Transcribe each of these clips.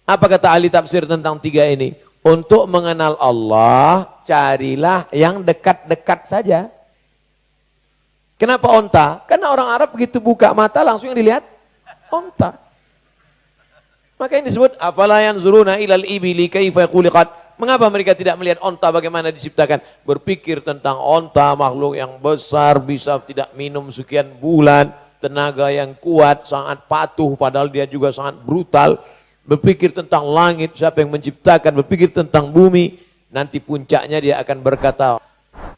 Apa kata ahli tafsir tentang tiga ini? Untuk mengenal Allah, carilah yang dekat-dekat saja. Kenapa onta? Karena orang Arab begitu buka mata langsung yang dilihat onta. Maka ini disebut afala yanzuruna ilal ibili kaifa khuliqat. Mengapa mereka tidak melihat onta bagaimana diciptakan? Berpikir tentang onta, makhluk yang besar, bisa tidak minum sekian bulan, tenaga yang kuat, sangat patuh, padahal dia juga sangat brutal. Berpikir tentang langit, siapa yang menciptakan, berpikir tentang bumi, nanti puncaknya dia akan berkata,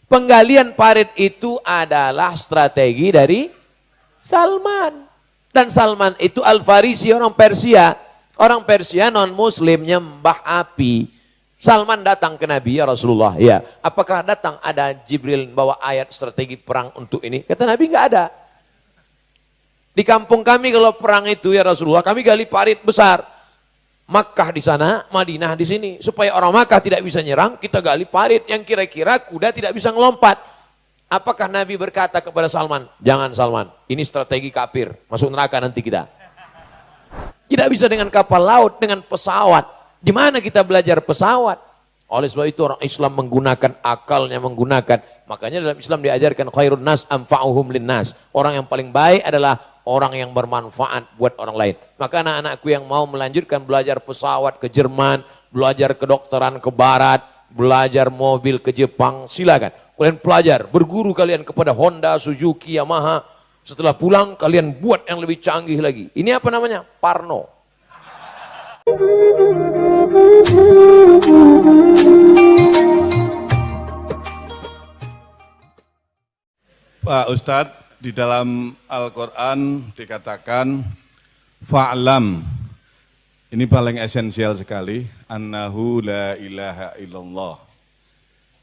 penggalian parit itu adalah strategi dari Salman. Dan Salman itu Al-Farisi, orang Persia. Orang Persia non-muslim nyembah api. Salman datang ke Nabi, ya Rasulullah, ya. Apakah datang ada Jibril bawa ayat strategi perang untuk ini? Kata Nabi, enggak ada. Di kampung kami kalau perang itu ya Rasulullah, kami gali parit besar. Makkah di sana, Madinah di sini. Supaya orang Makkah tidak bisa nyerang, kita gali parit yang kira-kira kuda tidak bisa ngelompat. Apakah Nabi berkata kepada Salman, jangan Salman, ini strategi kafir, masuk neraka nanti kita. Tidak bisa dengan kapal laut, dengan pesawat. Di mana kita belajar pesawat? Oleh sebab itu orang Islam menggunakan akalnya, makanya dalam Islam diajarkan khairun nas anfa'uhum linnas. Orang yang paling baik adalah orang yang bermanfaat buat orang lain. Maka anak-anakku yang mau melanjutkan belajar pesawat ke Jerman, belajar kedokteran ke Barat, belajar mobil ke Jepang, silakan. Kalian pelajar, berguru kalian kepada Honda, Suzuki, Yamaha. Setelah pulang kalian buat yang lebih canggih lagi. Ini apa namanya? Parno. Pak Ustadz, di dalam Al-Quran dikatakan fa'lam, ini paling esensial sekali, annahu la ilaha illallah.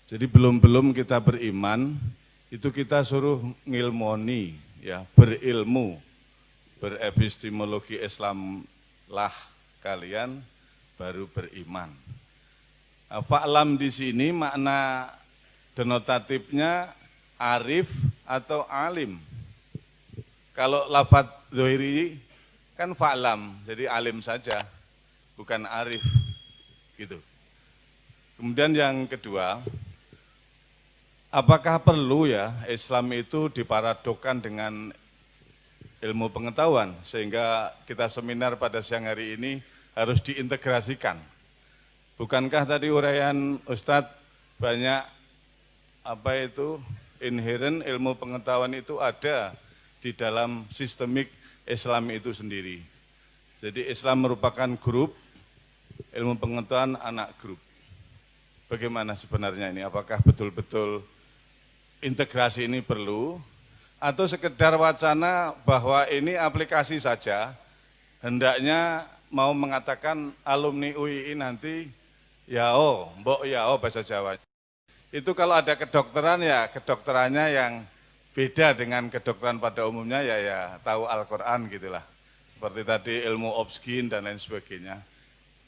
Jadi belum kita beriman, itu kita suruh ngilmoni, ya, berilmu, berepistemologi Islam lah kalian baru beriman. Fa'lam di sini makna denotatifnya arif atau alim. Kalau lafadz zohiri kan fa'lam, jadi alim saja, bukan arif, gitu. Kemudian yang kedua, apakah perlu ya Islam itu diparadokkan dengan ilmu pengetahuan, sehingga kita seminar pada siang hari ini harus diintegrasikan. Bukankah tadi uraian Ustadz banyak inherent ilmu pengetahuan itu ada di dalam sistemik Islam itu sendiri. Jadi Islam merupakan grup, ilmu pengetahuan anak grup. Bagaimana sebenarnya ini? Apakah betul-betul integrasi ini perlu? Atau sekedar wacana bahwa ini aplikasi saja, hendaknya mau mengatakan alumni UII nanti, mbok bahasa Jawa. Itu kalau ada kedokteran ya kedokterannya yang beda dengan kedokteran pada umumnya ya tahu Al-Quran gitulah. Seperti tadi ilmu obsgin dan lain sebagainya.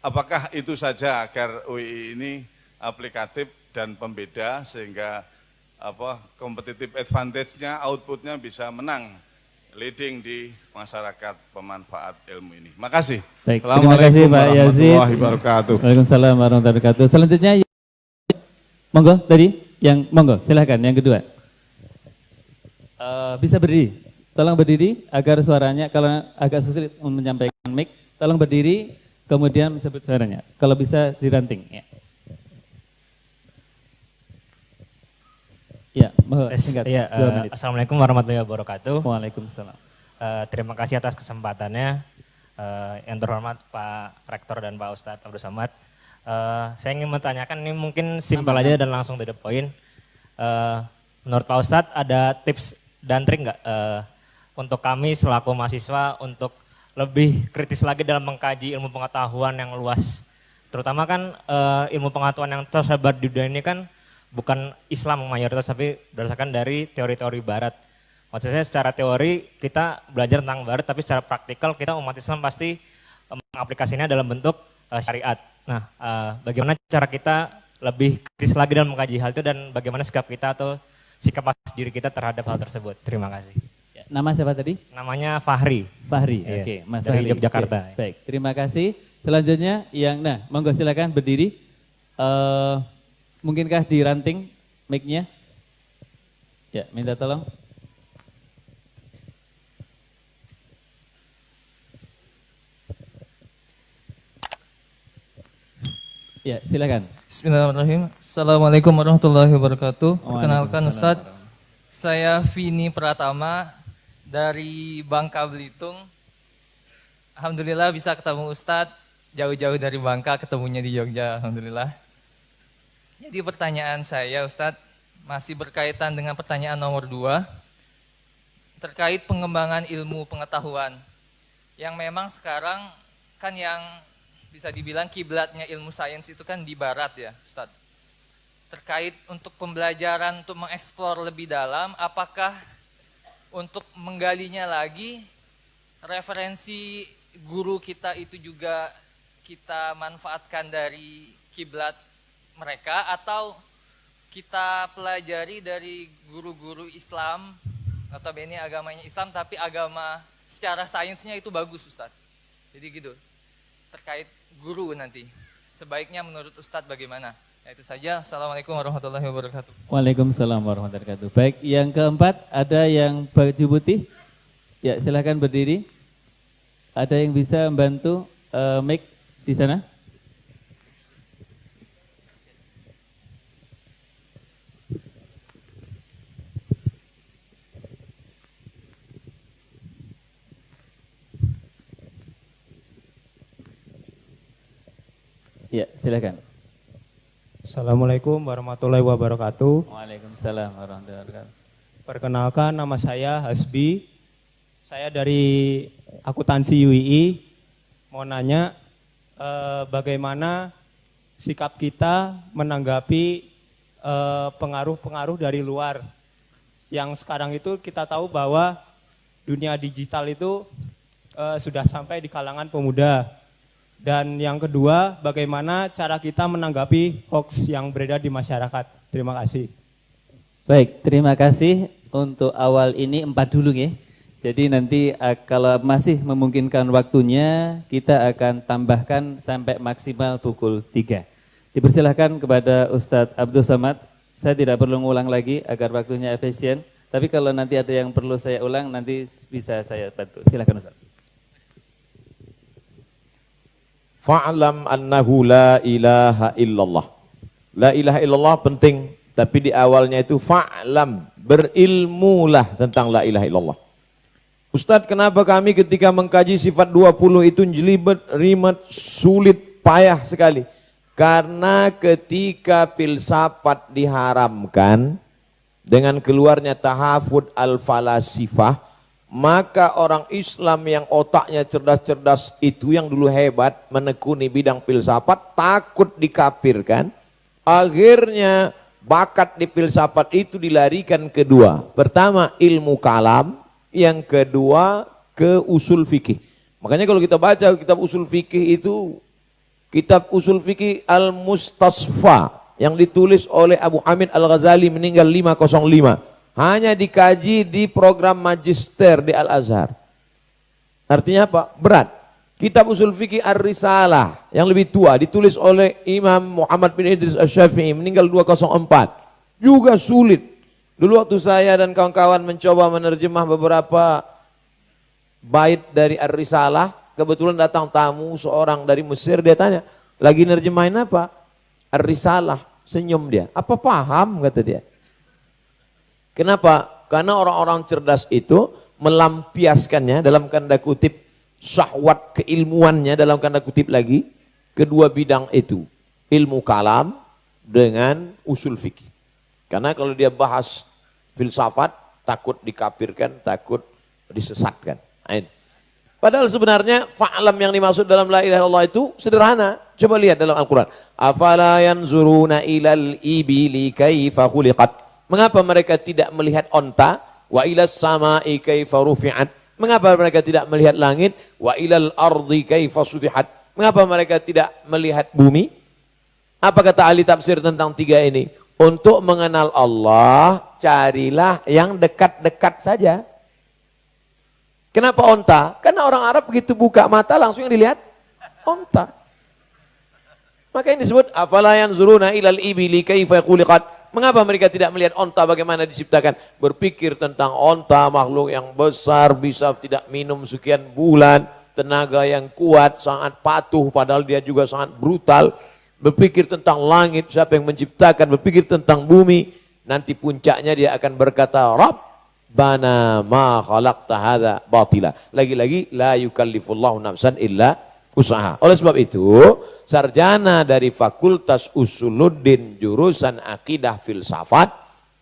Apakah itu saja agar UII ini aplikatif dan pembeda sehingga competitive advantage-nya, output-nya bisa menang, leading di masyarakat pemanfaat ilmu ini. Makasih. Baik, terima kasih Pak Yazid. Waalaikumsalam warahmatullahi wabarakatuh. Selanjutnya, monggo tadi, monggo silahkan yang kedua. Bisa berdiri, tolong berdiri agar suaranya, kalau agak sulit menyampaikan mic, tolong berdiri kemudian sebut suaranya. Kalau bisa diranting. Ya. Ya, singkat. Ya, Assalamualaikum warahmatullahi wabarakatuh. Waalaikumsalam. Terima kasih atas kesempatannya, yang terhormat Pak Rektor dan Pak Ustadz Abdul Somad. Saya ingin menanyakan, ini mungkin simpel aja dan langsung to the point. Menurut Pak Ustadz ada tips dan trik nggak untuk kami selaku mahasiswa untuk lebih kritis lagi dalam mengkaji ilmu pengetahuan yang luas? Terutama kan ilmu pengetahuan yang tersebar di dunia ini kan bukan Islam mayoritas, tapi berdasarkan dari teori-teori Barat. Maksudnya secara teori kita belajar tentang Barat, tapi secara praktikal kita umat Islam pasti mengaplikasinya dalam bentuk syariat. Nah, bagaimana cara kita lebih kritis lagi dalam mengkaji hal itu dan bagaimana sikap kita atau sikap diri kita terhadap hal tersebut? Terima kasih. Nama siapa tadi? Namanya Fahri. Fahri, iya. Oke. Mas dari Fahri. Yogyakarta. Oke. Baik, terima kasih. Selanjutnya monggo silakan berdiri. Mungkinkah diranting mic-nya? Ya, minta tolong. Ya, silakan. Bismillahirrahmanirrahim. Assalamualaikum warahmatullahi wabarakatuh. Perkenalkan Ustadz, saya Vini Pratama dari Bangka Belitung. Alhamdulillah bisa ketemu Ustadz, jauh-jauh dari Bangka, ketemunya di Jogja, alhamdulillah. Jadi pertanyaan saya Ustadz, masih berkaitan dengan pertanyaan nomor 2, terkait pengembangan ilmu pengetahuan. Yang memang sekarang kan yang bisa dibilang kiblatnya ilmu sains itu kan di barat ya Ustadz. Terkait untuk pembelajaran, untuk mengeksplor lebih dalam, apakah untuk menggalinya lagi, referensi guru kita itu juga kita manfaatkan dari kiblat mereka, atau kita pelajari dari guru-guru Islam, atau ini agamanya Islam tapi agama secara sainsnya itu bagus Ustadz. Jadi gitu, terkait guru nanti, sebaiknya menurut Ustadz bagaimana? Ya, itu saja. Assalamualaikum warahmatullahi wabarakatuh. Waalaikumsalam warahmatullahi wabarakatuh. Baik, yang keempat ada yang baju putih. Ya, silakan berdiri. Ada yang bisa membantu mic di sana? Ya, silakan. Assalamualaikum warahmatullahi wabarakatuh. Waalaikumsalam warahmatullahi wabarakatuh. Perkenalkan, nama saya Hasbi. Saya dari akuntansi UII. Mau nanya bagaimana sikap kita menanggapi pengaruh-pengaruh dari luar. Yang sekarang itu kita tahu bahwa dunia digital itu sudah sampai di kalangan pemuda. Dan yang kedua, bagaimana cara kita menanggapi hoax yang beredar di masyarakat. Terima kasih. Baik, terima kasih. Untuk awal ini 4 dulu ya. Jadi nanti kalau masih memungkinkan waktunya, kita akan tambahkan sampai maksimal pukul 3. Dipersilahkan kepada Ustadz Abdul Somad. Saya tidak perlu ngulang lagi agar waktunya efisien. Tapi kalau nanti ada yang perlu saya ulang, nanti bisa saya bantu. Silakan Ustadz. Fa'lam annahu la ilaha illallah. La ilaha illallah penting, tapi di awalnya itu fa'lam, berilmulah tentang la ilaha illallah. Ustadz, kenapa kami ketika mengkaji sifat 20 itu jelibet, rimet, sulit, payah sekali? Karena ketika filsafat diharamkan dengan keluarnya tahafud al-falasifah, maka orang Islam yang otaknya cerdas-cerdas itu yang dulu hebat menekuni bidang filsafat takut dikafirkan. Akhirnya bakat di filsafat itu dilarikan kedua. Pertama ilmu kalam, yang kedua ke usul fikih. Makanya kalau kita baca kitab usul fikih itu kitab usul fikih Al-Mustasfa yang ditulis oleh Abu Hamid Al-Ghazali meninggal 505. Hanya dikaji di program magister di Al-Azhar. Artinya apa? Berat. Kitab usul fikih Ar-Risalah yang lebih tua ditulis oleh Imam Muhammad bin Idris Asy-Syafi'i meninggal 204. Juga sulit. Dulu waktu saya dan kawan-kawan mencoba menerjemah beberapa bait dari Ar-Risalah, kebetulan datang tamu seorang dari Mesir, dia tanya, "Lagi nerjemahin apa?" Ar-Risalah. Senyum dia. "Apa paham?" kata dia. Kenapa? Karena orang-orang cerdas itu melampiaskannya dalam tanda kutip syahwat keilmuannya dalam tanda kutip lagi kedua bidang itu, ilmu kalam dengan usul fikih. Karena kalau dia bahas filsafat takut dikafirkan, takut disesatkan. Padahal sebenarnya fa'lam yang dimaksud dalam la ilaha illallah itu sederhana. Coba lihat dalam Al-Qur'an. Afala yanzuruna ilal ibili kaifa khuliqat. Mengapa mereka tidak melihat onta? Wa ilas sama'i kaifa rufi'at. Mengapa mereka tidak melihat langit? Wa ilal ardi kaifa sufihat. Mengapa mereka tidak melihat bumi? Apa kata ahli tafsir tentang 3 ini? Untuk mengenal Allah, carilah yang dekat-dekat saja. Kenapa onta? Karena orang Arab begitu buka mata langsung yang dilihat onta. Maka ini disebut afala yanzuruna ilal ibili kaifa khuliqat. Mengapa mereka tidak melihat onta bagaimana diciptakan? Berpikir tentang onta, makhluk yang besar, bisa tidak minum sekian bulan, tenaga yang kuat, sangat patuh, padahal dia juga sangat brutal. Berpikir tentang langit, siapa yang menciptakan, berpikir tentang bumi. Nanti puncaknya dia akan berkata, Rabbana ma khalaqta hadza batila. Lagi-lagi, la yukallifullahu nafsan illa usaha. Oleh sebab itu, sarjana dari Fakultas Usuluddin jurusan Akidah Filsafat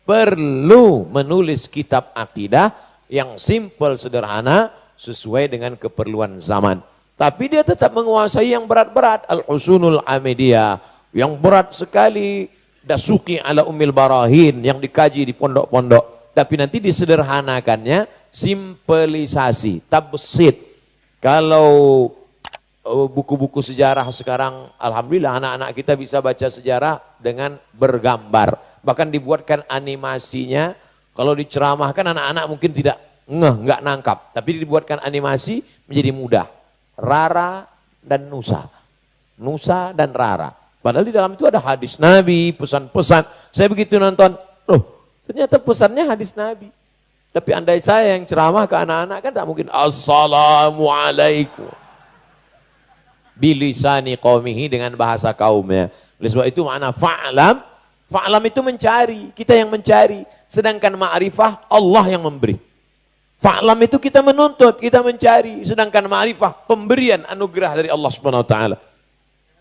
perlu menulis kitab akidah yang simpel, sederhana, sesuai dengan keperluan zaman. Tapi dia tetap menguasai yang berat-berat. Al-Husunul Amidiyah, yang berat sekali. Dasuki ala Ummil Barahin, yang dikaji di pondok-pondok. Tapi nanti disederhanakannya, simpelisasi, tabsid. Kalau buku-buku sejarah sekarang, alhamdulillah anak-anak kita bisa baca sejarah dengan bergambar. Bahkan dibuatkan animasinya. Kalau diceramahkan anak-anak mungkin tidak nggak nangkap. Tapi dibuatkan animasi menjadi mudah. Rara dan Nusa. Nusa dan Rara. Padahal di dalam itu ada hadis Nabi, pesan-pesan. Saya begitu nonton, loh ternyata pesannya hadis Nabi. Tapi andai saya yang ceramah ke anak-anak kan tak mungkin. Assalamualaikum. Bilisani qaumihi, dengan bahasa kaumnya. Oleh sebab itu makna fa'lam. Fa'lam itu mencari, kita yang mencari. Sedangkan ma'rifah Allah yang memberi. Fa'lam itu kita menuntut, kita mencari. Sedangkan ma'rifah pemberian anugerah dari Allah Subhanahu wa taala.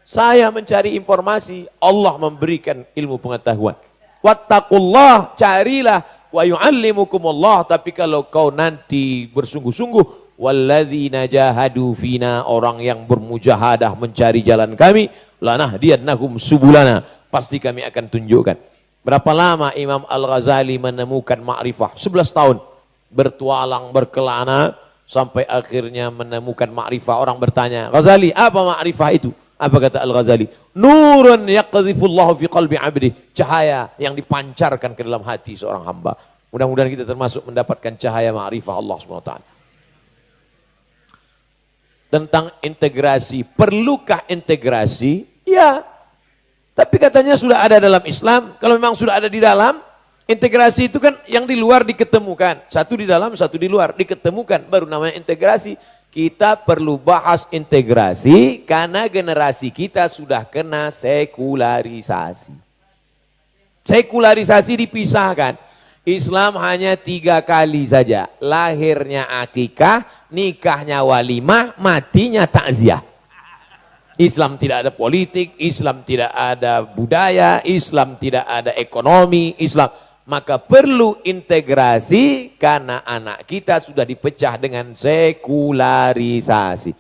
Saya mencari informasi, Allah memberikan ilmu pengetahuan. Wattaqullah, carilah, wa yu'allimukumullah. Tapi kalau kau nanti bersungguh-sungguh, walladzina jahadu fina, orang yang bermujahadah mencari jalan kami, lanahdiyannahum subulana, pasti kami akan tunjukkan. Berapa lama Imam Al-Ghazali menemukan ma'rifah? 11 tahun. Bertualang, berkelana, sampai akhirnya menemukan ma'rifah. Orang bertanya, Ghazali, apa ma'rifah itu? Apa kata Al-Ghazali? Nurun yaqdhifullahu fi qalbi 'abdi, cahaya yang dipancarkan ke dalam hati seorang hamba. Mudah-mudahan kita termasuk mendapatkan cahaya ma'rifah Allah Subhanahu wa taala. Tentang integrasi, perlukah integrasi? Ya. Tapi katanya sudah ada dalam Islam. Kalau memang sudah ada di dalam, integrasi itu kan yang di luar diketemukan. Satu di dalam, satu di luar diketemukan, baru namanya integrasi. Kita perlu bahas integrasi karena generasi kita sudah kena sekularisasi. Sekularisasi dipisahkan. Islam hanya 3 kali saja. Lahirnya akikah, nikahnya walimah, matinya takziah. Islam tidak ada politik, Islam tidak ada budaya, Islam tidak ada ekonomi, Islam. Maka perlu integrasi karena anak kita sudah dipecah dengan sekularisasi.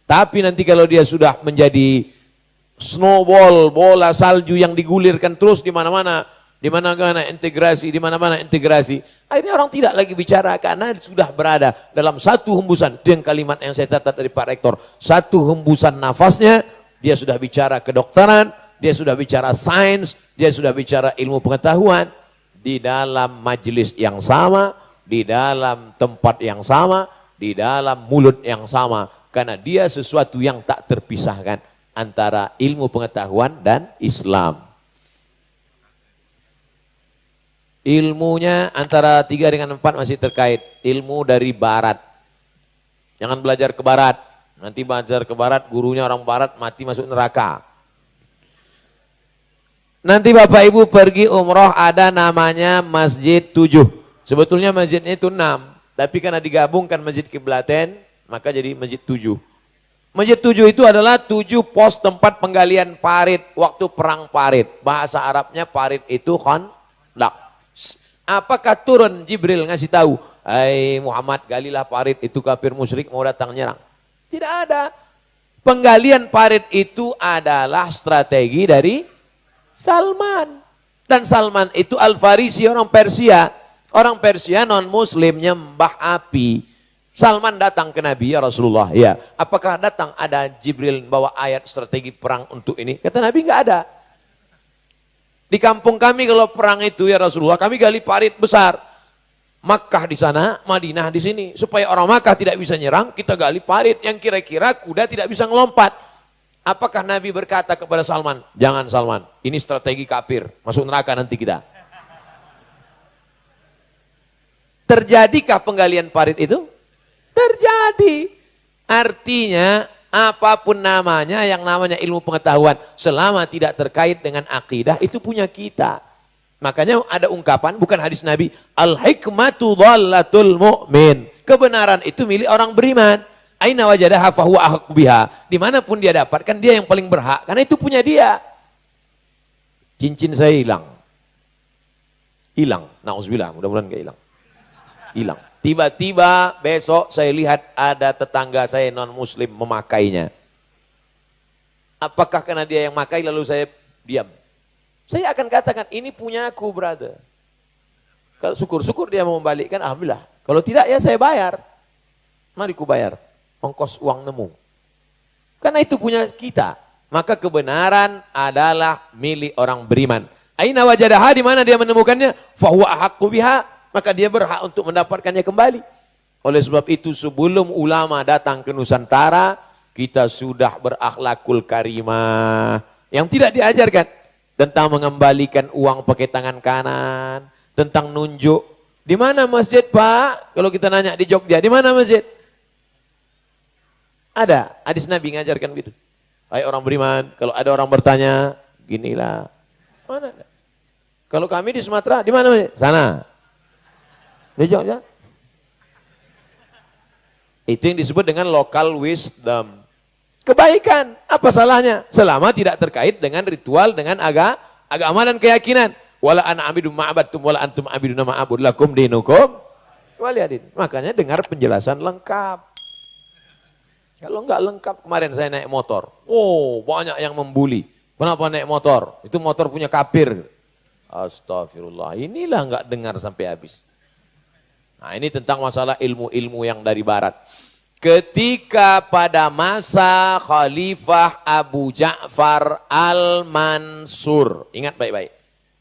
Tapi nanti kalau dia sudah menjadi snowball, bola salju yang digulirkan terus di mana-mana, di mana-mana integrasi, di mana-mana integrasi. Akhirnya orang tidak lagi bicara karena sudah berada dalam satu hembusan. Itu yang kalimat yang saya catat dari Pak Rektor. Satu hembusan nafasnya, dia sudah bicara kedokteran, dia sudah bicara sains, dia sudah bicara ilmu pengetahuan. Di dalam majelis yang sama, di dalam tempat yang sama, di dalam mulut yang sama. Karena dia sesuatu yang tak terpisahkan antara ilmu pengetahuan dan Islam. Ilmunya antara 3 dengan 4 masih terkait. Ilmu dari barat. Jangan belajar ke barat. Nanti belajar ke barat, gurunya orang barat, mati masuk neraka. Nanti Bapak Ibu pergi umroh, ada namanya Masjid 7. Sebetulnya masjidnya itu 6. Tapi karena digabungkan Masjid Kiblaten, maka jadi Masjid 7. Masjid 7 itu adalah 7 pos tempat penggalian parit waktu perang parit. Bahasa Arabnya parit itu khandaq. Apakah turun Jibril ngasih tahu, hai Muhammad galilah parit, itu kafir musyrik mau datang nyerang? Tidak ada. Penggalian parit itu adalah strategi dari Salman. Dan Salman itu Al-Farisi, orang Persia. Orang Persia non muslim nyembah api. Salman datang ke Nabi, ya Rasulullah. Ya, apakah datang ada Jibril bawa ayat strategi perang untuk ini? Kata Nabi enggak ada. Di kampung kami kalau perang itu ya Rasulullah, kami gali parit besar. Makkah di sana, Madinah di sini. Supaya orang Makkah tidak bisa nyerang, kita gali parit yang kira-kira kuda tidak bisa ngelompat. Apakah Nabi berkata kepada Salman, jangan Salman, ini strategi kafir, masuk neraka nanti kita. Terjadikah penggalian parit itu? Terjadi. Artinya apapun namanya, yang namanya ilmu pengetahuan, selama tidak terkait dengan akidah, itu punya kita. Makanya ada ungkapan, bukan hadis Nabi, al-hikmatu dhallatul mu'min. Kebenaran itu milik orang beriman. Aina wajadaha fahuwa ahqqu biha. Dimanapun dia dapatkan, dia yang paling berhak, karena itu punya dia. Cincin saya hilang. Hilang, na'udzubillah, mudah-mudahan gak hilang. Hilang. Tiba-tiba besok saya lihat ada tetangga saya non-muslim memakainya. Apakah karena dia yang makai lalu saya diam? Saya akan katakan, ini punya aku, brother. Kalau syukur-syukur dia mau membalikkan, alhamdulillah. Kalau tidak, ya saya bayar. Mari ku bayar. Ongkos uang nemu. Karena itu punya kita. Maka kebenaran adalah milik orang beriman. Aina wajadaha, di mana dia menemukannya? Fahuwa ahaqqu biha. Maka dia berhak untuk mendapatkannya kembali. Oleh sebab itu sebelum ulama datang ke Nusantara, kita sudah berakhlakul karimah. Yang tidak diajarkan. Tentang mengembalikan uang pakai tangan kanan. Tentang nunjuk. Di mana masjid, Pak? Kalau kita nanya di Jogja, di mana masjid? Ada. Hadis Nabi ngajarkan gitu. Hai orang beriman, kalau ada orang bertanya, ginilah. Mana ada? Kalau kami di Sumatera, di mana masjid? Sana. Di Jogja. Itu yang disebut dengan local wisdom. Kebaikan, apa salahnya? Selama tidak terkait dengan ritual, dengan agama dan keyakinan. Wala ana abidu ma'abadtum wala antum abiduna ma'abud lakum dinukum waliyadin. Makanya dengar penjelasan lengkap. Kalau enggak lengkap, kemarin saya naik motor. Oh, banyak yang membuli. Kenapa naik motor? Itu motor punya kafir. Astagfirullah, inilah enggak dengar sampai habis. Nah, ini tentang masalah ilmu-ilmu yang dari barat. Ketika pada masa Khalifah Abu Ja'far Al-Mansur, ingat baik-baik,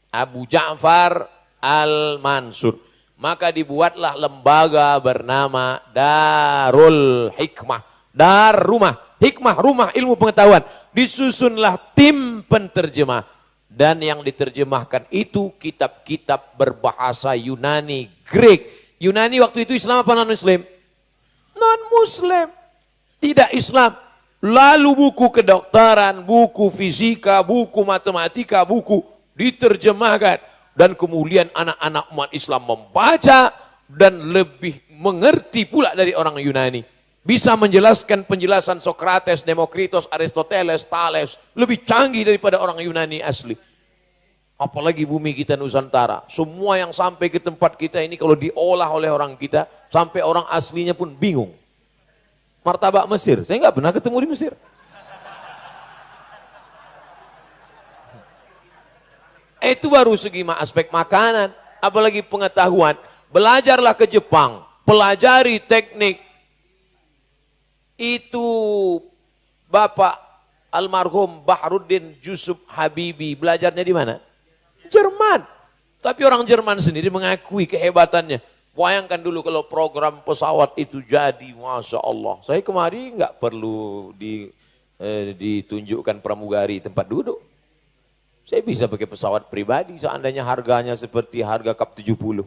Abu Ja'far Al-Mansur, maka dibuatlah lembaga bernama Darul Hikmah, Dar rumah, hikmah, rumah ilmu pengetahuan. Disusunlah tim penterjemah, dan yang diterjemahkan itu kitab-kitab berbahasa Yunani, Greek. Yunani waktu itu Islam apa non-Muslim? Non-Muslim, tidak Islam. Lalu buku kedokteran, buku fisika, buku matematika, buku diterjemahkan. Dan kemudian anak-anak umat Islam membaca dan lebih mengerti pula dari orang Yunani. Bisa menjelaskan penjelasan Sokrates, Demokritos, Aristoteles, Thales. Lebih canggih daripada orang Yunani asli. Apalagi bumi kita Nusantara. Semua yang sampai ke tempat kita ini kalau diolah oleh orang kita, sampai orang aslinya pun bingung. Martabak Mesir, saya nggak pernah ketemu di Mesir. Itu baru segi aspek makanan, apalagi pengetahuan. Belajarlah ke Jepang, pelajari teknik. Itu Bapak almarhum Bahruddin Yusuf Habibi, belajarnya di mana? Jerman. Tapi orang Jerman sendiri mengakui kehebatannya. Bayangkan dulu kalau program pesawat itu jadi, Masya Allah. Saya kemarin nggak perlu ditunjukkan pramugari tempat duduk. Saya bisa pakai pesawat pribadi seandainya harganya seperti harga Kap 70.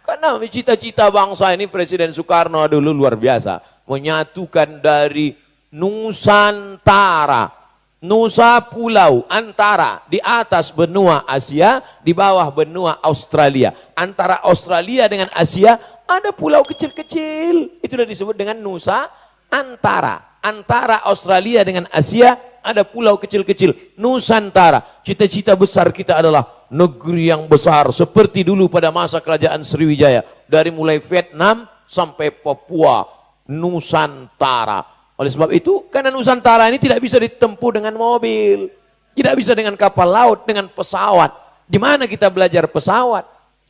Karena cita-cita bangsa ini Presiden Soekarno dulu luar biasa. Menyatukan dari Nusantara. Nusa pulau, antara, di atas benua Asia, di bawah benua Australia. Antara Australia dengan Asia ada pulau kecil-kecil. Itulah disebut dengan Nusa Antara. Antara Australia dengan Asia ada pulau kecil-kecil. Nusantara. Cita-cita besar kita adalah negeri yang besar. Seperti dulu pada masa kerajaan Sriwijaya. Dari mulai Vietnam sampai Papua. Nusantara. Oleh sebab itu, karena Nusantara ini tidak bisa ditempuh dengan mobil. Tidak bisa dengan kapal laut, dengan pesawat. Di mana kita belajar pesawat?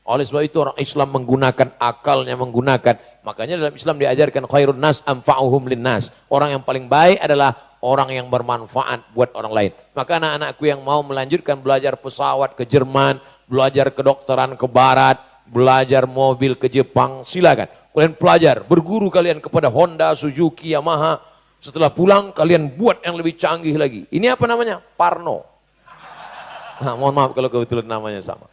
Oleh sebab itu orang Islam menggunakan akalnya, menggunakan. Makanya dalam Islam diajarkan khairun nas anfa'uhum linnas. Orang yang paling baik adalah orang yang bermanfaat buat orang lain. Maka anak-anakku yang mau melanjutkan belajar pesawat ke Jerman, belajar kedokteran ke Barat, belajar mobil ke Jepang, silakan. Kalian pelajar, berguru kalian kepada Honda, Suzuki, Yamaha. Setelah pulang kalian buat yang lebih canggih lagi. Ini apa namanya? Parno. Nah, mohon maaf kalau kebetulan namanya sama.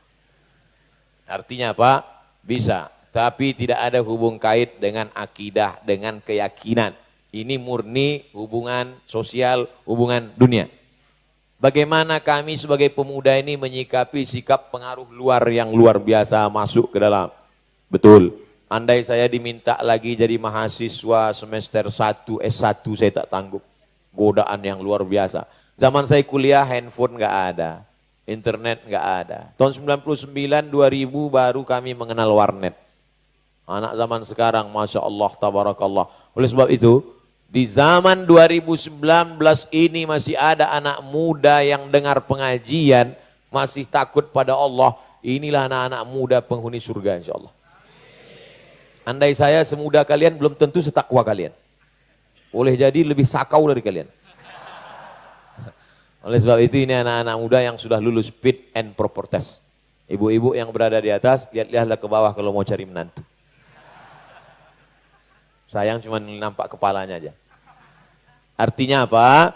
Artinya apa? Bisa, tapi tidak ada hubung kait dengan akidah, dengan keyakinan. Ini murni hubungan sosial, hubungan dunia. Bagaimana kami sebagai pemuda ini menyikapi sikap pengaruh luar yang luar biasa masuk ke dalam? Betul. Andai saya diminta lagi jadi mahasiswa semester 1 S1 saya tak tanggup. Godaan yang luar biasa. Zaman saya kuliah handphone nggak ada, internet nggak ada. Tahun 99 2000 baru kami mengenal warnet. Anak zaman sekarang Masya Allah tabarakallah. Oleh sebab itu di zaman 2019 ini masih ada anak muda yang dengar pengajian masih takut pada Allah. Inilah anak-anak muda penghuni surga insya Allah. Andai saya semuda kalian belum tentu setakwa kalian. Boleh jadi lebih sakau dari kalian. Oleh sebab itu ini anak-anak muda yang sudah lulus fit and proper test. Ibu-ibu yang berada di atas, lihat-lihatlah ke bawah kalau mau cari menantu. Sayang cuma nampak kepalanya aja. Artinya apa?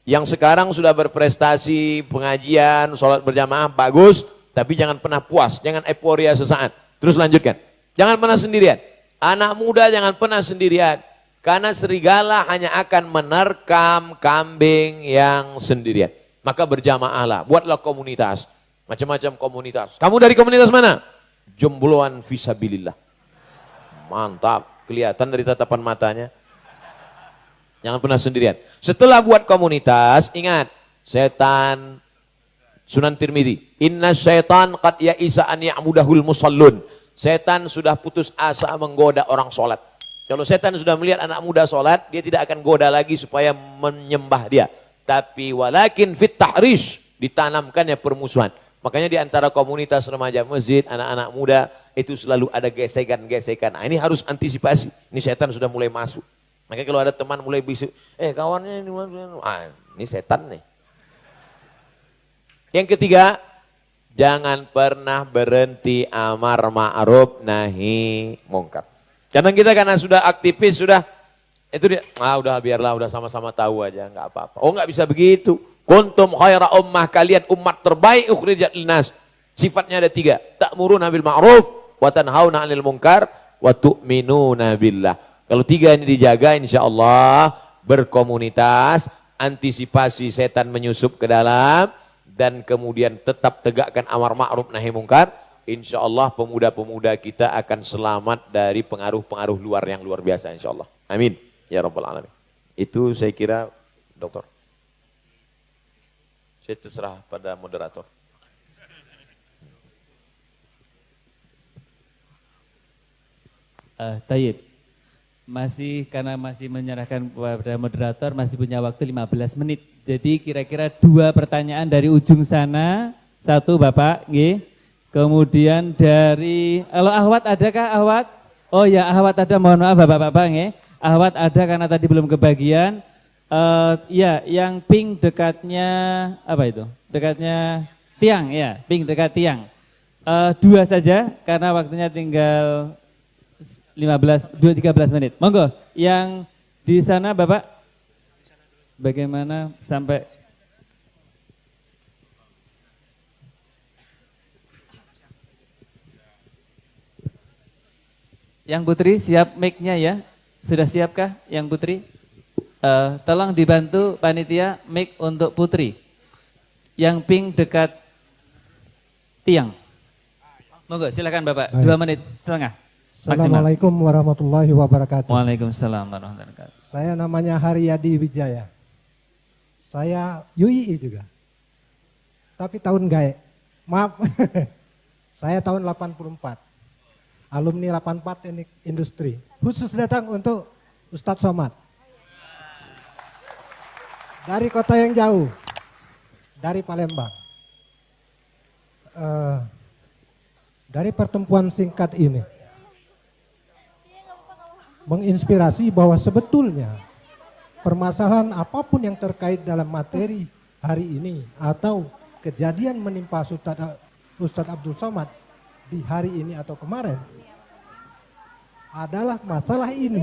Yang sekarang sudah berprestasi, pengajian, sholat berjamaah, bagus. Tapi jangan pernah puas, jangan euforia sesaat. Terus lanjutkan. Jangan pernah sendirian. Anak muda jangan pernah sendirian. Karena serigala hanya akan menerkam kambing yang sendirian. Maka berjamaahlah, buatlah komunitas. Macam-macam komunitas. Kamu dari komunitas mana? Jombloan fisabilillah. Mantap, kelihatan dari tatapan matanya. Jangan pernah sendirian. Setelah buat komunitas, ingat, setan, Sunan Tirmidzi, inna syaitan qad ya'isa an ya'mudahul musallun. Setan sudah putus asa menggoda orang sholat. Kalau setan sudah melihat anak muda sholat, dia tidak akan goda lagi supaya menyembah dia. Tapi walakin fit tahrish, ditanamkannya permusuhan. Makanya di antara komunitas remaja masjid, anak-anak muda, itu selalu ada gesekan-gesekan. Nah, ini harus antisipasi. Ini setan sudah mulai masuk. Makanya kalau ada teman mulai bisik, kawannya ini setan nih. Yang ketiga, jangan pernah berhenti amar ma'ruf nahi mungkar. Karena kita karena sudah aktivis, sudah itu dia, udah biarlah, udah sama-sama tahu aja, nggak apa-apa. Oh nggak bisa begitu. Kuntum khaira ummah, kalian umat terbaik ukhrijat linnas. Sifatnya ada 3. Ta'muruna bil ma'ruf wa tanhauna 'anil munkar wa tu'minuna billah. Kalau 3 ini dijaga insyaallah berkomunitas, antisipasi setan menyusup ke dalam dan kemudian tetap tegakkan amar ma'ruf nahi mungkar. InsyaAllah pemuda-pemuda kita akan selamat dari pengaruh-pengaruh luar yang luar biasa insyaAllah. Amin. Ya Rabbal Alamin. Itu saya kira dokter. Saya terserah pada moderator. Tayyib. Karena masih menyerahkan kepada moderator, masih punya waktu 15 menit. Jadi kira-kira 2 pertanyaan dari ujung sana. 1 Bapak, nggih. Kemudian dari, kalau Ahwat adakah Ahwat? Oh ya Ahwat ada, mohon maaf Bapak-Bapak nggih. Ahwat ada karena tadi belum kebagian. Ya, yang pink dekatnya apa itu? Dekatnya tiang ya, pink dekat tiang. 2 saja karena waktunya tinggal 13 menit. Monggo, yang di sana Bapak. Bagaimana sampai Yang Putri siap mic-nya ya? Sudah siapkah yang Putri? Tolong dibantu panitia mic untuk Putri. Yang pink dekat tiang. Monggo silakan Bapak, 2 menit setengah. Assalamualaikum warahmatullahi wabarakatuh. Waalaikumsalam warahmatullahi wabarakatuh. Saya namanya Haryadi Wijaya. Saya UII juga. Tapi tahun gaek. Maaf. Saya tahun 84. Alumni 84 teknik industri. Khusus datang untuk Ustadz Somad. Dari kota yang jauh. Dari Palembang. Dari pertemuan singkat ini. Menginspirasi bahwa sebetulnya permasalahan apapun yang terkait dalam materi hari ini atau kejadian menimpa Ustadz Abdul Somad di hari ini atau kemarin adalah masalah ini.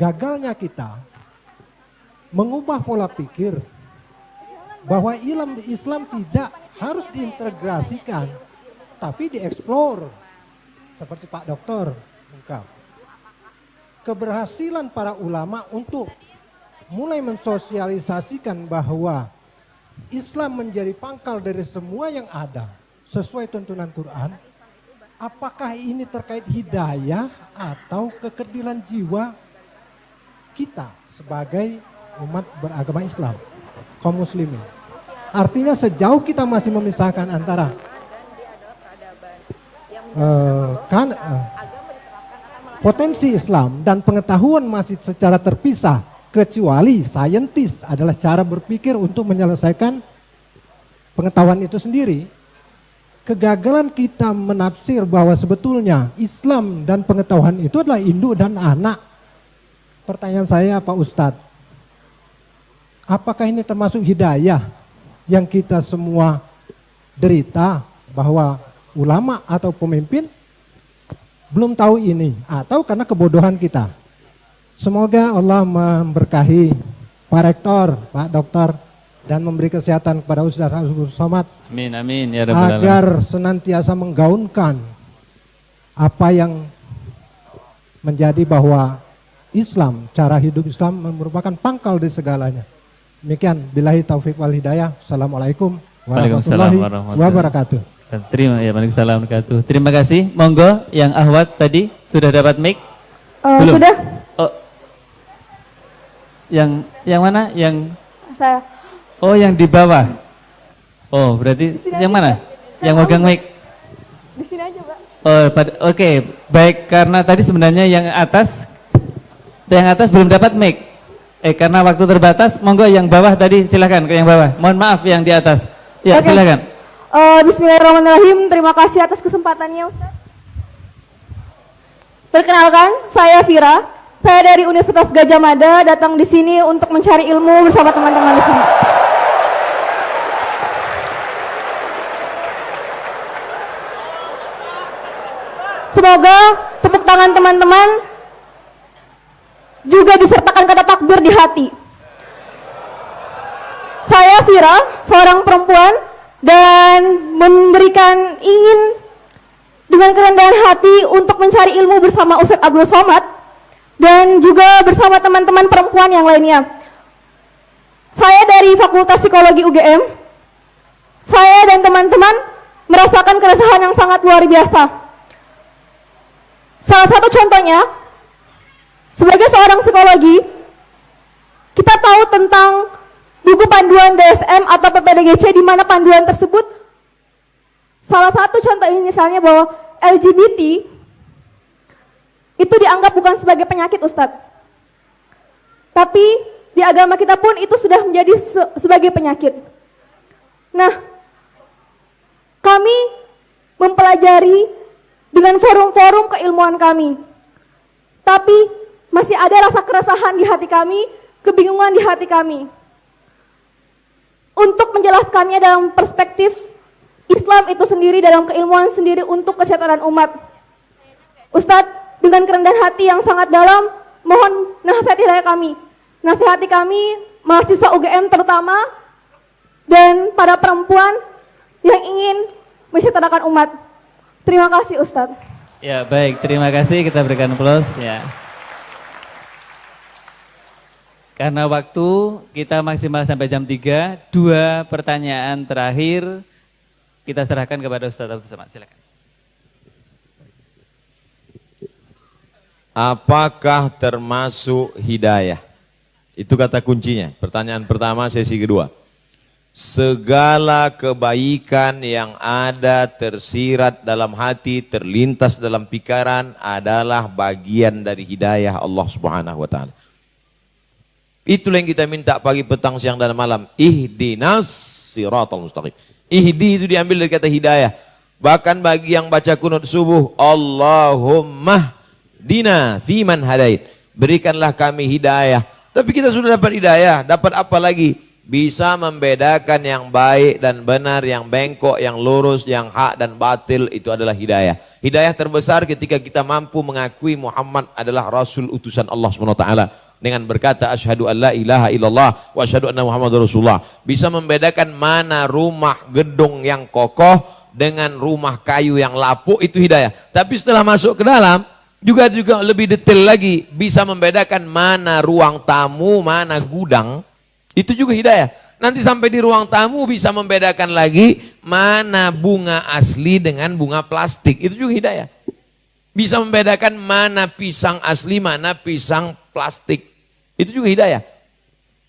Gagalnya kita mengubah pola pikir bahwa Islam tidak harus diintegrasikan, tapi dieksplor. Seperti Pak Dokter ungkap. Keberhasilan para ulama untuk mulai mensosialisasikan bahwa Islam menjadi pangkal dari semua yang ada sesuai tuntunan Quran. Apakah ini terkait hidayah atau kekerdilan jiwa kita sebagai umat beragama Islam, kaum muslimin? Artinya sejauh kita masih memisahkan antara potensi Islam dan pengetahuan masih secara terpisah, kecuali saintis adalah cara berpikir untuk menyelesaikan pengetahuan itu sendiri. Kegagalan kita menafsir bahwa sebetulnya Islam dan pengetahuan itu adalah induk dan anak. Pertanyaan saya Pak Ustadz, apakah ini termasuk hidayah yang kita semua derita, bahwa ulama atau pemimpin belum tahu ini, atau karena kebodohan kita? Semoga Allah memberkahi Pak Rektor, Pak Dokter, dan memberi kesehatan kepada Ustaz Abdul Somad. Amin, amin, ya Rabbal Alamin. Agar senantiasa menggaunkan apa yang menjadi bahwa Islam, cara hidup Islam merupakan pangkal dari segalanya. Demikian, billahi taufik wal hidayah. Assalamualaikum warahmatullahi wabarakatuh. Waalaikumsalam wabarakatuh. Terima kasih. Monggo yang Ahwat tadi sudah dapat mic? Belum? Sudah. Oh. Yang mana? Yang Saya. Oh, yang di bawah. Oh, berarti yang mana? Yang megang mic. Di sini aja, Pak. Oh, oke. Baik, karena tadi sebenarnya yang atas belum dapat mic. Karena waktu terbatas, monggo yang bawah tadi silakan ke yang bawah. Mohon maaf yang di atas. Ya, okay. Silakan. Bismillahirrahmanirrahim. Terima kasih atas kesempatannya, Ustaz. Perkenalkan, saya Vira. Saya dari Universitas Gadjah Mada, datang di sini untuk mencari ilmu bersama teman-teman di sini. Semoga tepuk tangan teman-teman juga disertakan kata takbir di hati. Saya Vira, seorang perempuan, dan ingin dengan kerendahan hati untuk mencari ilmu bersama Ustaz Abdul Somad dan juga bersama teman-teman perempuan yang lainnya. Saya dari Fakultas Psikologi UGM. Saya dan teman-teman merasakan keresahan yang sangat luar biasa. Salah satu contohnya, sebagai seorang psikologi, kita tahu tentang buku panduan DSM atau PPDGC, di mana panduan tersebut salah satu contoh ini misalnya bahwa LGBT itu dianggap bukan sebagai penyakit, Ustadz. Tapi di agama kita pun itu sudah menjadi sebagai penyakit. Nah, kami mempelajari dengan forum-forum keilmuan kami. Tapi masih ada rasa keresahan di hati kami, kebingungan di hati kami. Untuk menjelaskannya dalam perspektif Islam itu sendiri, dalam keilmuan sendiri untuk kesejahteraan umat. Ustadz, dengan kerendahan hati yang sangat dalam, mohon nasihati kami. Nasihati kami, mahasiswa UGM terutama, dan para perempuan yang ingin mensejahterakan umat. Terima kasih, Ustadz. Ya, baik, terima kasih, kita berikan aplaus ya. Karena waktu kita maksimal sampai jam 3, 2 pertanyaan terakhir kita serahkan kepada Ustadz Abdul Somad. Silakan. Apakah termasuk hidayah? Itu kata kuncinya. Pertanyaan pertama sesi kedua. Segala kebaikan yang ada tersirat dalam hati, terlintas dalam pikiran adalah bagian dari hidayah Allah Subhanahu wa taala. Itulah yang kita minta pagi, petang, siang dan malam. Ihdinas siratal mustaqim. Ihdi itu diambil dari kata hidayah. Bahkan bagi yang baca kunut subuh, Allahumma dina fiman hadait. Berikanlah kami hidayah. Tapi kita sudah dapat hidayah, dapat apa lagi? Bisa membedakan yang baik dan benar, yang bengkok, yang lurus, yang hak dan batil, itu adalah hidayah. Hidayah terbesar ketika kita mampu mengakui Muhammad adalah Rasul utusan Allah SWT. dengan berkata asyhadu an la ilaha illallah wa asyhadu anna muhammadar rasulullah. Bisa membedakan mana rumah gedung yang kokoh dengan rumah kayu yang lapuk, itu hidayah. Tapi setelah masuk ke dalam juga lebih detail lagi, bisa membedakan mana ruang tamu, mana gudang, itu juga hidayah. Nanti sampai di ruang tamu bisa membedakan lagi mana bunga asli dengan bunga plastik, itu juga hidayah. Bisa membedakan mana pisang asli, mana pisang plastik. Itu juga hidayah.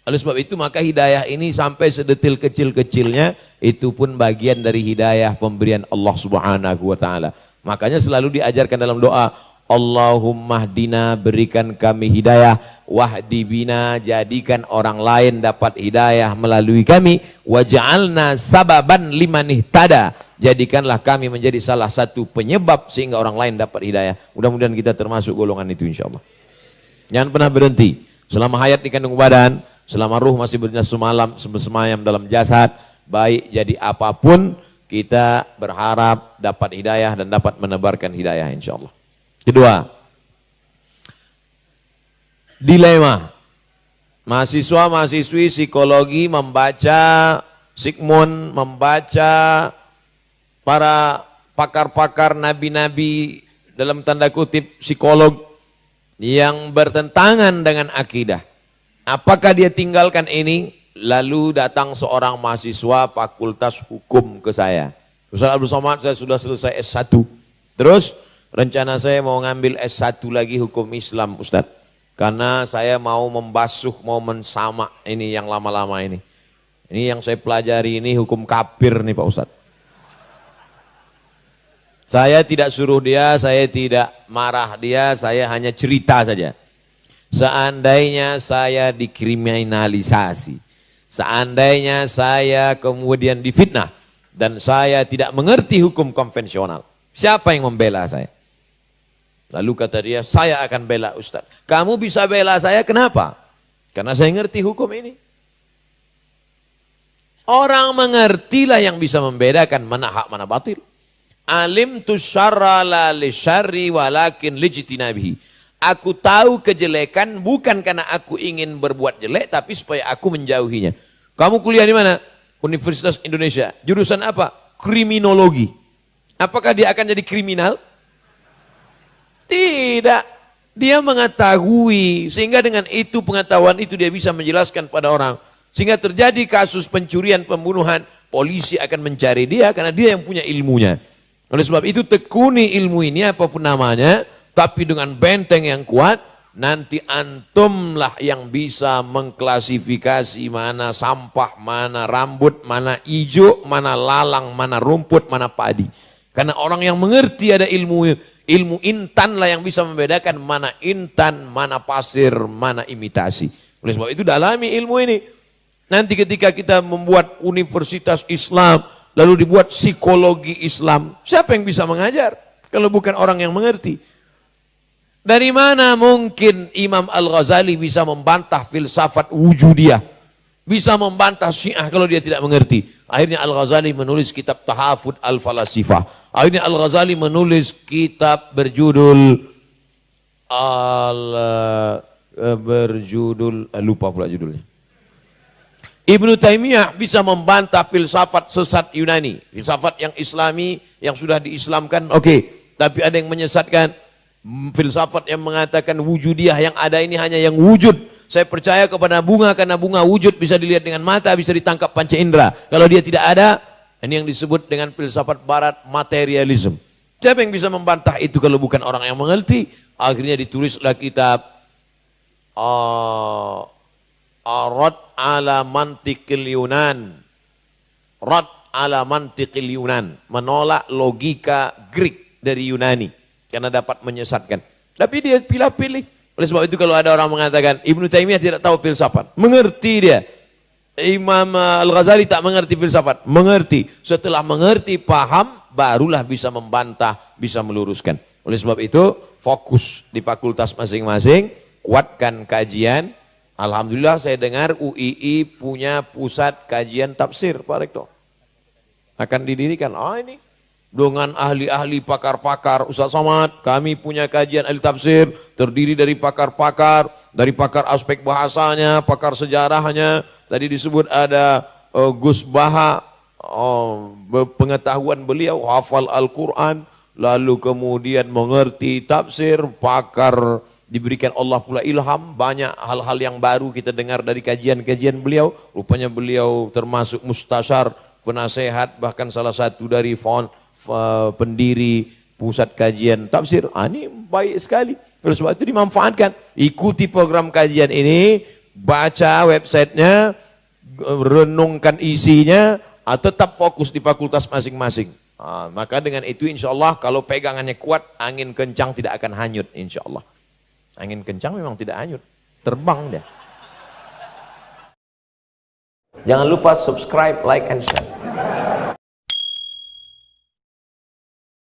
Oleh sebab itu maka hidayah ini sampai sedetil kecil-kecilnya, itu pun bagian dari hidayah pemberian Allah Subhanahu wa taala. Makanya selalu diajarkan dalam doa, Allahumma hdina, berikan kami hidayah, wahdi bina, jadikan orang lain dapat hidayah melalui kami, waj'alna sababan liman ihtada, jadikanlah kami menjadi salah satu penyebab sehingga orang lain dapat hidayah. Mudah-mudahan kita termasuk golongan itu insyaallah. Jangan pernah berhenti selama hayat di kandung badan, selama ruh masih bersemayam dalam jasad, baik jadi apapun, kita berharap dapat hidayah dan dapat menebarkan hidayah insyaallah. Kedua, dilema. Mahasiswa-mahasiswi psikologi membaca Sigmund, membaca para pakar-pakar nabi-nabi dalam tanda kutip psikolog yang bertentangan dengan akidah. Apakah dia tinggalkan ini? Lalu datang seorang mahasiswa fakultas hukum ke saya. Ustaz Abdul Somad, saya sudah selesai S1. Terus rencana saya mau ngambil S1 lagi hukum Islam Ustaz. Karena saya mau membasuh, mau mensamak ini yang lama-lama ini. Ini yang saya pelajari ini hukum kafir nih Pak Ustaz. Saya tidak suruh dia, saya tidak marah dia, saya hanya cerita saja. Seandainya saya dikriminalisasi, seandainya saya kemudian difitnah, dan saya tidak mengerti hukum konvensional, siapa yang membela saya? Lalu kata dia, saya akan bela Ustaz. Kamu bisa bela saya, kenapa? Karena saya ngerti hukum ini. Orang mengertilah yang bisa membedakan mana hak mana batil. Alim tu syarra la li syarri walakin lijtinabihi. Aku tahu kejelekan bukan karena aku ingin berbuat jelek, tapi supaya aku menjauhinya. Kamu kuliah di mana? Universitas Indonesia. Jurusan apa? Kriminologi. Apakah dia akan jadi kriminal? Tidak. Dia mengetahui, sehingga dengan itu pengetahuan itu dia bisa menjelaskan pada orang. Sehingga terjadi kasus pencurian, pembunuhan, polisi akan mencari dia karena dia yang punya ilmunya. Oleh sebab itu tekuni ilmu ini apapun namanya, tapi dengan benteng yang kuat, nanti antumlah yang bisa mengklasifikasi mana sampah, mana rambut, mana ijo, mana lalang, mana rumput, mana padi. Karena orang yang mengerti ada ilmu intan lah yang bisa membedakan mana intan, mana pasir, mana imitasi. Oleh sebab itu dalami ilmu ini. Nanti ketika kita membuat universitas Islam, lalu dibuat psikologi Islam, siapa yang bisa mengajar kalau bukan orang yang mengerti? Dari mana mungkin Imam Al-Ghazali bisa membantah filsafat wujudiyah, bisa membantah Syiah kalau dia tidak mengerti? Akhirnya Al-Ghazali menulis kitab Tahafud Al-Falasifah. Akhirnya Al-Ghazali menulis kitab berjudul lupa pula judulnya. Ibnu Taimiyah bisa membantah filsafat sesat Yunani, filsafat yang Islami yang sudah diislamkan, oke. Tapi ada yang menyesatkan filsafat yang mengatakan wujudiyah, yang ada ini hanya yang wujud. Saya percaya kepada bunga karena bunga wujud, bisa dilihat dengan mata, bisa ditangkap panca indera. Kalau dia tidak ada, ini yang disebut dengan filsafat barat materialism. Siapa yang bisa membantah itu kalau bukan orang yang mengerti? Akhirnya ditulislah kitab Rad ala mantiqil Yunan. Rad ala mantiqil Yunan. Menolak logika Greek dari Yunani. Karena dapat menyesatkan. Tapi dia pilih-pilih. Oleh sebab itu kalau ada orang mengatakan Ibnu Taimiyah tidak tahu filsafat. Mengerti dia. Imam Al-Ghazali tak mengerti filsafat. Mengerti. Setelah mengerti, paham, barulah bisa membantah, bisa meluruskan. Oleh sebab itu, fokus di fakultas masing-masing. Kuatkan kajian. Alhamdulillah saya dengar UII punya pusat kajian tafsir, Pak Rektor. Akan didirikan. Ini dengan ahli-ahli pakar-pakar. Ustaz Somad, kami punya kajian ahli tafsir, terdiri dari pakar-pakar Dari pakar aspek bahasanya, pakar sejarahnya, tadi disebut ada Gus Baha, pengetahuan beliau, hafal Al-Quran, lalu kemudian mengerti tafsir, pakar diberikan Allah pula ilham, banyak hal-hal yang baru kita dengar dari kajian-kajian beliau. Rupanya beliau termasuk mustasyar, penasehat, bahkan salah satu dari pendiri pusat kajian tafsir. Ini baik sekali. Oleh sebab itu dimanfaatkan. Ikuti program kajian ini, baca websitenya, renungkan isinya, tetap fokus di fakultas masing-masing. Maka dengan itu insya Allah kalau pegangannya kuat, angin kencang tidak akan hanyut insya Allah. Angin kencang memang tidak hanyut, terbang dia. Jangan lupa subscribe, like, and share.